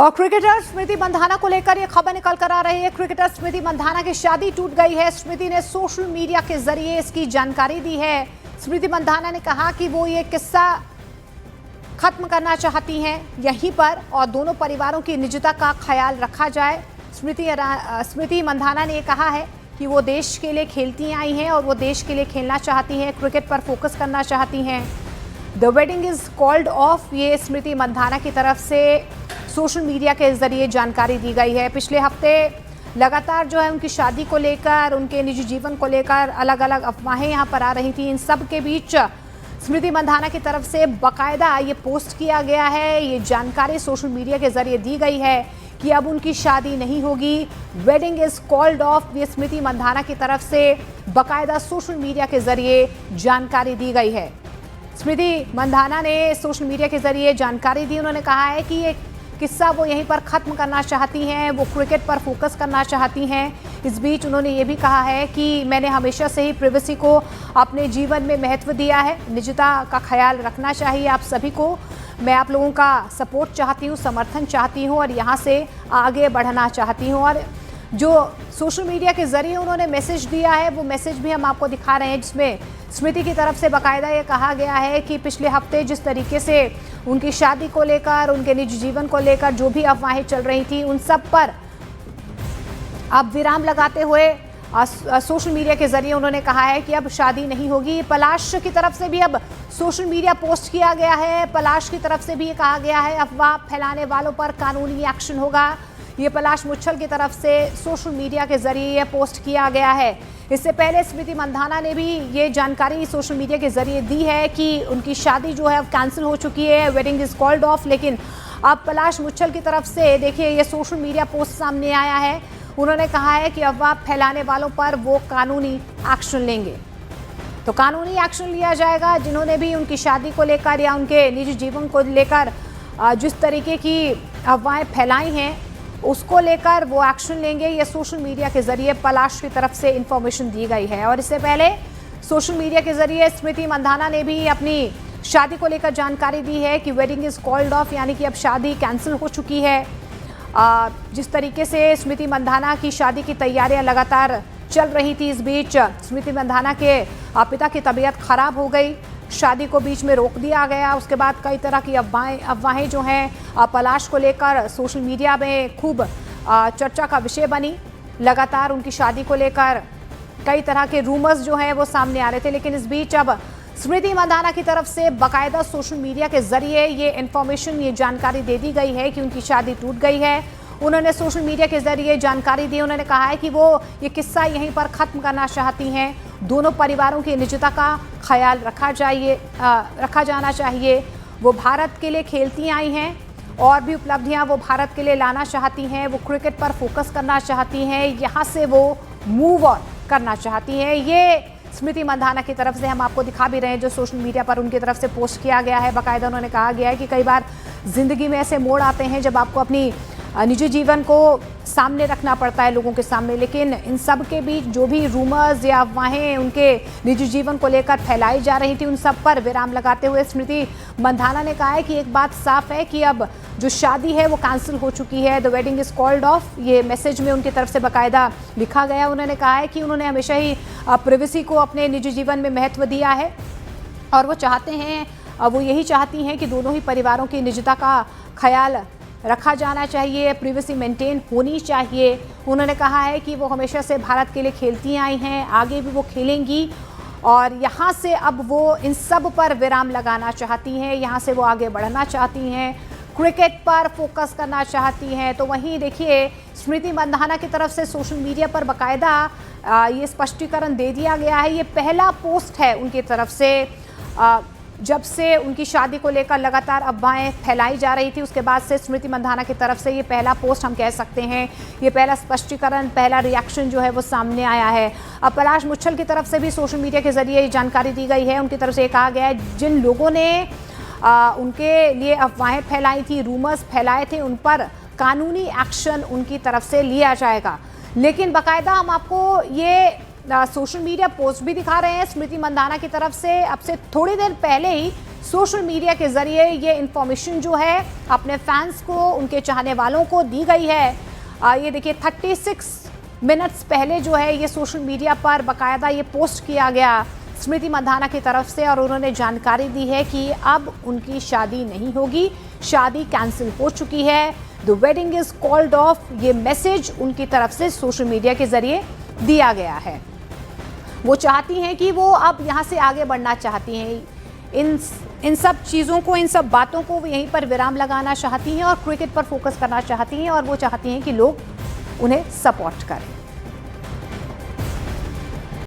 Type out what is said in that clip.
और क्रिकेटर स्मृति मंधाना को लेकर यह खबर निकल कर आ रही है। क्रिकेटर स्मृति मंधाना की शादी टूट गई है। स्मृति ने सोशल मीडिया के जरिए इसकी जानकारी दी है। स्मृति मंधाना ने कहा कि वो ये किस्सा खत्म करना चाहती हैं यहीं पर और दोनों परिवारों की निजता का ख्याल रखा जाए। स्मृति मंधाना ने कहा है कि वो देश के लिए खेलती आई हैं और वो देश के लिए खेलना चाहती हैं, क्रिकेट पर फोकस करना चाहती हैं। The wedding is called off, ये स्मृति मंधाना की तरफ से सोशल मीडिया के जरिए जानकारी दी गई है। पिछले हफ्ते लगातार जो है उनकी शादी को लेकर, उनके निजी जीवन को लेकर अलग अलग अफवाहें यहाँ पर आ रही थी। इन सब के बीच स्मृति मंधाना की तरफ से बाकायदा ये पोस्ट किया गया है, ये जानकारी सोशल मीडिया के जरिए दी गई है कि अब उनकी शादी नहीं होगी। वेडिंग इज कॉल्ड ऑफ, ये स्मृति मंधाना की तरफ से बाकायदा सोशल मीडिया के जरिए जानकारी दी गई है। स्मृति मंधाना ने सोशल मीडिया के जरिए जानकारी दी। उन्होंने कहा है कि ये किस्सा वो यहीं पर ख़त्म करना चाहती हैं, वो क्रिकेट पर फोकस करना चाहती हैं। इस बीच उन्होंने ये भी कहा है कि मैंने हमेशा से ही प्राइवेसी को अपने जीवन में महत्व दिया है, निजता का ख्याल रखना चाहिए आप सभी को। मैं आप लोगों का सपोर्ट चाहती हूँ, समर्थन चाहती हूँ और यहाँ से आगे बढ़ना चाहती हूँ। और जो सोशल मीडिया के ज़रिए उन्होंने मैसेज दिया है वो मैसेज भी हम आपको दिखा रहे हैं, जिसमें स्मृति की तरफ से बाकायदा ये कहा गया है कि पिछले हफ्ते जिस तरीके से उनकी शादी को लेकर, उनके निजी जीवन को लेकर जो भी अफवाहें चल रही थी, उन सब पर अब विराम लगाते हुए सोशल मीडिया के जरिए उन्होंने कहा है कि अब शादी नहीं होगी। पलाश की तरफ से भी अब सोशल मीडिया पोस्ट किया गया है। पलाश की तरफ से भी ये कहा गया है अफवाह फैलाने वालों पर कानूनी एक्शन होगा। ये पलाश मुच्छल की तरफ से सोशल मीडिया के जरिए ये पोस्ट किया गया है। इससे पहले स्मृति मंधाना ने भी ये जानकारी सोशल मीडिया के जरिए दी है कि उनकी शादी जो है अब कैंसिल हो चुकी है, वेडिंग इज कॉल्ड ऑफ। लेकिन अब पलाश मुच्छल की तरफ से देखिए ये सोशल मीडिया पोस्ट सामने आया है। उन्होंने कहा है कि अफवाह फैलाने वालों पर वो कानूनी एक्शन लेंगे। तो कानूनी एक्शन लिया जाएगा। जिन्होंने भी उनकी शादी को लेकर या उनके निजी जीवन को लेकर जिस तरीके की अफवाहें फैलाई हैं उसको लेकर वो एक्शन लेंगे। ये सोशल मीडिया के जरिए पलाश की तरफ से इंफॉर्मेशन दी गई है। और इससे पहले सोशल मीडिया के जरिए स्मृति मंधाना ने भी अपनी शादी को लेकर जानकारी दी है कि वेडिंग इज कॉल्ड ऑफ, यानी कि अब शादी कैंसिल हो चुकी है। जिस तरीके से स्मृति मंधाना की शादी की तैयारियां लगातार चल रही थी, इस बीच स्मृति मंधाना के पिता की तबीयत खराब हो गई, शादी को बीच में रोक दिया गया। उसके बाद कई तरह की अफवाहें जो हैं पलाश को लेकर सोशल मीडिया में खूब चर्चा का विषय बनी। लगातार उनकी शादी को लेकर कई तरह के रूमर्स जो हैं वो सामने आ रहे थे। लेकिन इस बीच अब स्मृति मंधाना की तरफ से बाकायदा सोशल मीडिया के जरिए ये इन्फॉर्मेशन, ये जानकारी दे दी गई है कि उनकी शादी टूट गई है। उन्होंने सोशल मीडिया के जरिए जानकारी दी। उन्होंने कहा है कि वो ये किस्सा यहीं पर ख़त्म करना चाहती हैं। दोनों परिवारों की निजता का ख्याल रखा जाना चाहिए। वो भारत के लिए खेलती आई हैं और भी उपलब्धियां वो भारत के लिए लाना चाहती हैं। वो क्रिकेट पर फोकस करना चाहती हैं, यहाँ से वो मूव ऑन करना चाहती हैं। ये स्मृति मंधाना की तरफ से हम आपको दिखा भी रहे हैं जो सोशल मीडिया पर उनकी तरफ से पोस्ट किया गया है। बाकायदा उन्होंने कहा गया है कि कई बार ज़िंदगी में ऐसे मोड़ आते हैं जब आपको अपनी निजी जीवन को सामने रखना पड़ता है लोगों के सामने। लेकिन इन सब के बीच जो भी रूमर्स या अफवाहें उनके निजी जीवन को लेकर फैलाई जा रही थी, उन सब पर विराम लगाते हुए स्मृति मंधाना ने कहा है कि एक बात साफ है कि अब जो शादी है वो कैंसिल हो चुकी है। The wedding is called off, ये मैसेज में उनकी तरफ से बाकायदा लिखा गया। उन्होंने कहा है कि उन्होंने हमेशा ही प्राइवेसी को अपने निजी जीवन में महत्व दिया है और वो चाहते हैं, वो यही चाहती हैं कि दोनों ही परिवारों की निजता का ख्याल रखा जाना चाहिए, प्राइवेसी मेंटेन होनी चाहिए। उन्होंने कहा है कि वो हमेशा से भारत के लिए खेलती आई हैं, आगे भी वो खेलेंगी और यहाँ से अब वो इन सब पर विराम लगाना चाहती हैं, यहाँ से वो आगे बढ़ना चाहती हैं, क्रिकेट पर फोकस करना चाहती हैं। तो वहीं देखिए स्मृति मंधाना की तरफ से सोशल मीडिया पर बाकायदा ये स्पष्टीकरण दे दिया गया है। ये पहला पोस्ट है उनकी तरफ से जब से उनकी शादी को लेकर लगातार अफवाहें फैलाई जा रही थी, उसके बाद से स्मृति मंधाना की तरफ से ये पहला पोस्ट हम कह सकते हैं, ये पहला स्पष्टीकरण, पहला रिएक्शन जो है वो सामने आया है। अब पलाश मुच्छल की तरफ से भी सोशल मीडिया के जरिए ये जानकारी दी गई है। उनकी तरफ से ये कहा गया है जिन लोगों ने उनके लिए अफवाहें फैलाई थी, रूमर्स फैलाए थे, उन पर कानूनी एक्शन उनकी तरफ से लिया जाएगा। लेकिन बाकायदा हम आपको ये सोशल मीडिया पोस्ट भी दिखा रहे हैं स्मृति मंधाना की तरफ से। अब से थोड़ी देर पहले ही सोशल मीडिया के जरिए ये इंफॉर्मेशन जो है अपने फैंस को, उनके चाहने वालों को दी गई है। ये देखिए 36 मिनट्स पहले जो है ये सोशल मीडिया पर बाकायदा ये पोस्ट किया गया स्मृति मंधाना की तरफ से, और उन्होंने जानकारी दी है कि अब उनकी शादी नहीं होगी, शादी कैंसिल हो चुकी है। The wedding is called off, ये मैसेज उनकी तरफ से सोशल मीडिया के जरिए दिया गया है। वो चाहती हैं कि वो अब यहाँ से आगे बढ़ना चाहती हैं, इन सब चीज़ों को, इन सब बातों को वो यहीं पर विराम लगाना चाहती हैं और क्रिकेट पर फोकस करना चाहती हैं, और वो चाहती हैं कि लोग उन्हें सपोर्ट करें।